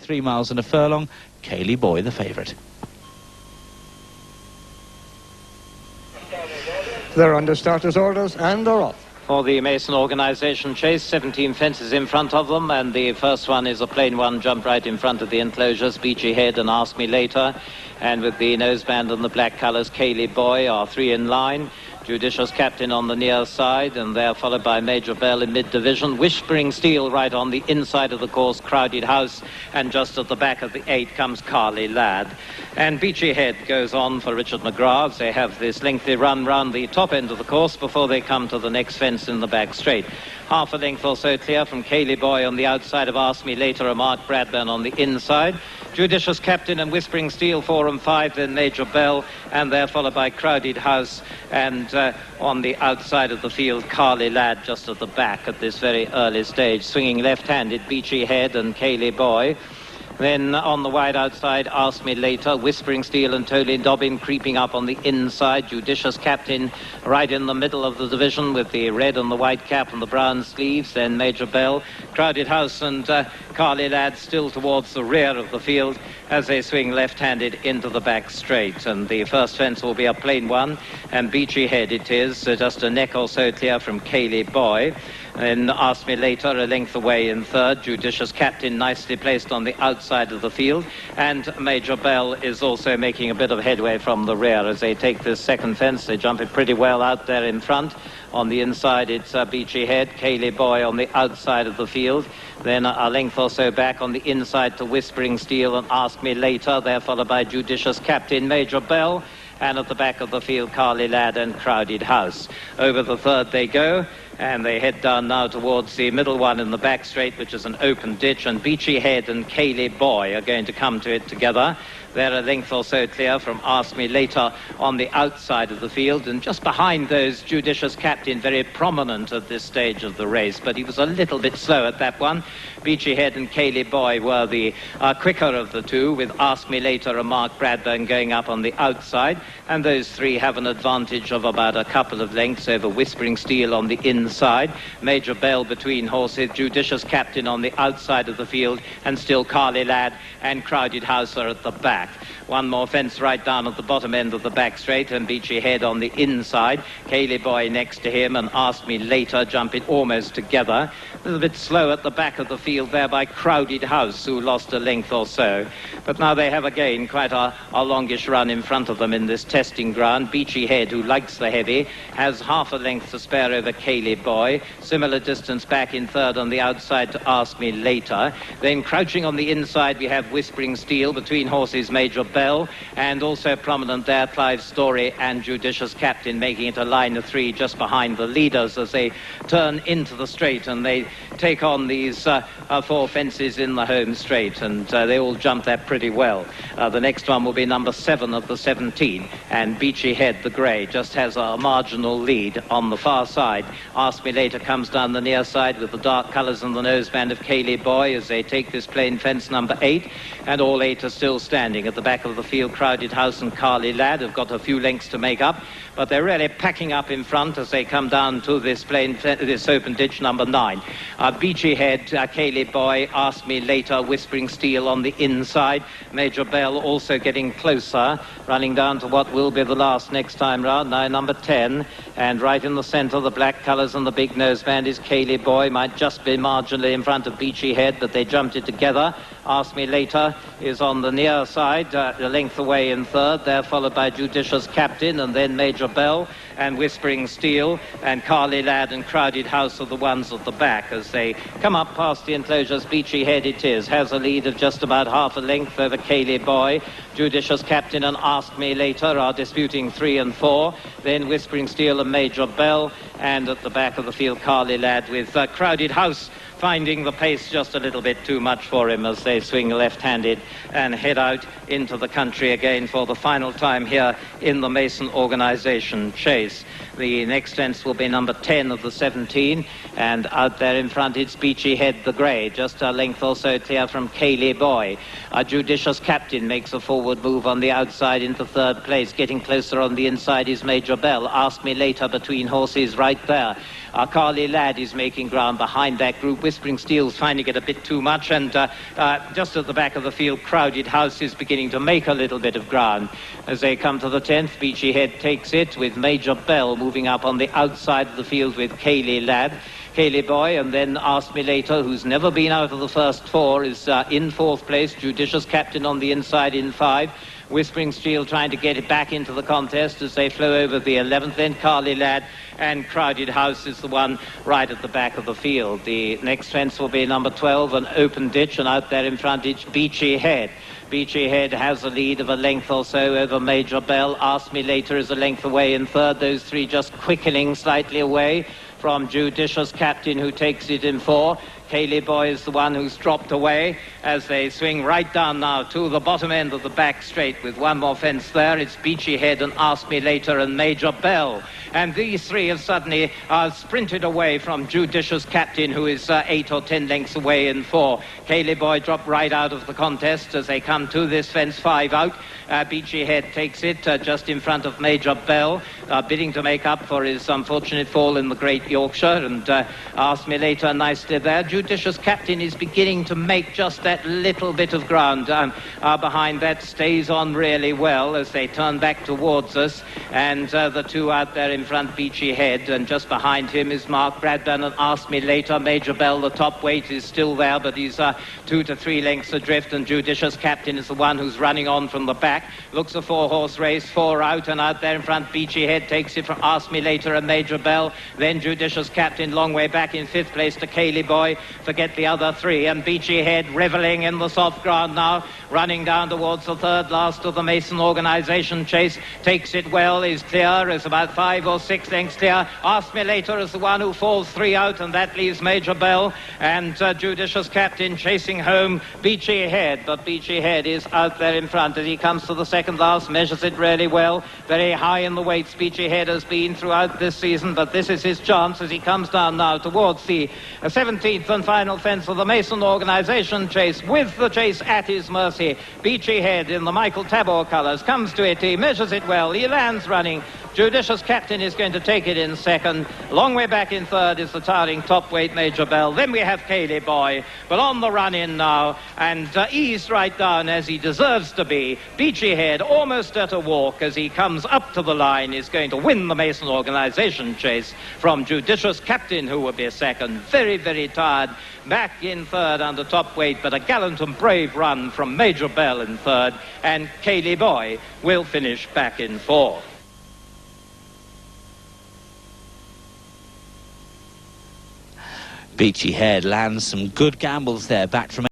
3 miles and a furlong. Kaylee Boy, the favourite. They're under starters' orders and they're off. For the Mason organisation chase, 17 fences in front of them, and the first one is a plain one, jump right in front of the enclosures, Beachy Head and Ask Me Later. And with the noseband and the black colours, Kaylee Boy are 3 in line. Judicious Captain on the near side, and they're followed by Major Bell in mid-division. Whispering Steel right on the inside of the course, Crowded House, and just at the back of the 8 comes Carly Ladd. And Beachy Head goes on for Richard McGrath. They have this lengthy run round the top end of the course before they come to the next fence in the back straight. Half a length or so clear from Kaylee Boy on the outside of Ask Me Later, and Mark Bradburn on the inside. Judicious Captain and Whispering Steel 4 and 5, then Major Bell, and they're followed by Crowded House, and on the outside of the field, Carly Ladd just at the back at this very early stage. Swinging left-handed, Beachy Head and Kaylee Boy. Then on the wide outside, Ask Me Later, Whispering Steel and Tolin Dobbin creeping up on the inside. Judicious Captain right in the middle of the division with the red and the white cap and the brown sleeves. Then Major Bell, Crowded House and Carly Ladd still towards the rear of the field as they swing left-handed into the back straight. And the first fence will be a plain one, and Beachy Head it is, just a neck or so clear from Kaylee Boy. Then Ask Me Later a length away in third. Judicious Captain nicely placed on the outside of the field, and Major Bell is also making a bit of headway from the rear as they take this second fence. They jump it pretty well out there in front. On the inside it's Beachy Head, Kaylee Boy on the outside of the field. Then a length or so back on the inside to Whispering Steel and Ask Me Later. They're followed by Judicious Captain, Major Bell, and at the back of the field Carly Ladd and Crowded House. Over the third they go, and they head down now towards the middle one in the back straight, which is an open ditch, and Beachy Head and Kaylee Boy are going to come to it together. They're a length or so clear from Ask Me Later on the outside of the field, and just behind those, Judicious Captain, very prominent at this stage of the race, but he was a little bit slow at that one. Beachy Head and Kaylee Boy were the quicker of the two, with Ask Me Later and Mark Bradburn going up on the outside, and those three have an advantage of about a couple of lengths over Whispering Steel on the inside, Major Bell between horses, Judicious Captain on the outside of the field, and still Carly Ladd and Crowded House are at the back. One more fence right down at the bottom end of the back straight, and Beachy Head on the inside. Kaylee Boy next to him, and Ask Me Later jumping almost together. A little bit slow at the back of the field there by Crowded House, who lost a length or so. But now they have again quite a longish run in front of them in this testing ground. Beachy Head, who likes the heavy, has half a length to spare over Kaylee Boy. Similar distance back in third on the outside to Ask Me Later. Then crouching on the inside we have Whispering Steel, between horses Major Bell, and also prominent there Clive Story and Judicious Captain, making it a line of 3 just behind the leaders as they turn into the straight, and they take on these 4 fences in the home straight, and they all jump that pretty well. The next one will be number 7 of the 17, and Beachy Head, the grey, just has a marginal lead on the far side. Ask Me Later comes down the near side with the dark colours and the noseband of Kaylee Boy as they take this plain fence number 8, and all 8 are still standing. At the back of the field, Crowded House and Carly Ladd have got a few lengths to make up, but they're really packing up in front as they come down to this this open ditch number 9. Beachy Head, Kaylee Boy, Ask Me Later, Whispering Steel on the inside. Major Bell also getting closer, running down to what will be the last next time round, now number 10. And right in the centre, the black colours and the big noseband is Kaylee Boy. Might just be marginally in front of Beachy Head, but they jumped it together. Ask Me Later is on the near side, a length away in third. They're followed by Judicious Captain, and then Major Bell and Whispering Steel, and Carly Ladd and Crowded House are the ones at the back as they come up past the enclosures. Beachy Head it is, has a lead of just about half a length over Kaylee Boy. Judicious Captain and Ask Me Later are disputing 3 and 4. Then Whispering Steel and Major Bell, and at the back of the field Carly Ladd with Crowded House finding the pace just a little bit too much for him as they swing left-handed and head out into the country again for the final time here in the Mason organisation chase. The next fence will be number 10 of the 17, and out there in front it's Beachy Head the grey, just a length or so clear from Kaylee Boy. A Judicious Captain makes a forward move on the outside into third place. Getting closer on the inside is Major Bell. Ask Me Later between horses right there. Carly Ladd is making ground behind that group. Whispering Steel's finding it a bit too much, and just at the back of the field, Crowded House is beginning to make a little bit of ground. As they come to the 10th, Beachy Head takes it, with Major Bell moving up on the outside of the field with Kaylee Ladd. Kaylee Boy, and then Ask Me Later, who's never been out of the first four, is in 4th place. Judicious Captain on the inside in 5. Whispering Steel trying to get it back into the contest as they flow over the 11th. Then Carly Ladd, and Crowded House is the one right at the back of the field. The next fence will be number 12, an open ditch, and out there in front it's Beachy Head. Beachy Head has a lead of a length or so over Major Bell. Ask Me Later is a length away in 3rd. Those three just quickening slightly away from Judicious Captain, who takes it in 4. Kaylee Boy is the one who's dropped away as they swing right down now to the bottom end of the back straight with one more fence there. It's Beachy Head and Ask Me Later and Major Bell. And these three have suddenly sprinted away from Judicious Captain, who is 8 or 10 lengths away in 4. Kaylee Boy dropped right out of the contest as they come to this fence, 5 out. Beachy Head takes it just in front of Major Bell, bidding to make up for his unfortunate fall in the Great Yorkshire. And Ask Me Later nicely there. Judicious Captain is beginning to make just that little bit of ground behind that. Stays on really well as they turn back towards us, and the two out there in front, Beachy Head, and just behind him is Mark Bradburn and Ask Me Later. Major Bell, the top weight, is still there, but he's 2 to 3 lengths adrift, and Judicious Captain is the one who's running on from the back. Looks a 4-horse race, 4 out, and out there in front Beachy Head takes it from Ask Me Later and Major Bell. Then Judicious Captain long way back in 5th place to Kaylee Boy. Forget the other three, and Beachy Head revelling in the soft ground now, running down towards the 3rd last of the Mason organisation chase. Takes it well, is clear, is about 5 or 6 lengths clear. Ask Me Later is the one who falls 3 out, and that leaves Major Bell and Judicious Captain chasing home Beachy Head. But Beachy Head is out there in front as he comes to the 2nd last, measures it really well. Very high in the weights Beachy Head has been throughout this season, but this is his chance as he comes down now towards the 17th and final fence of the Mason organisation chase, with the chase at his mercy. Beachy Head in the Michael Tabor colours comes to it, he measures it well, he lands running. Judicious Captain is going to take it in 2nd. Long way back in 3rd is the towering top weight Major Bell. Then we have Kaylee Boy, but on the run in now, and eased right down as he deserves to be. Beachy Head almost at a walk as he comes up to the line, is going to win the Mason organisation chase from Judicious Captain, who will be 2nd. Very, very tired. Back in 3rd under top weight, but a gallant and brave run from Major Bell in 3rd, and Kaylee Boy will finish back in 4th. Beachy Head lands some good gambles there back from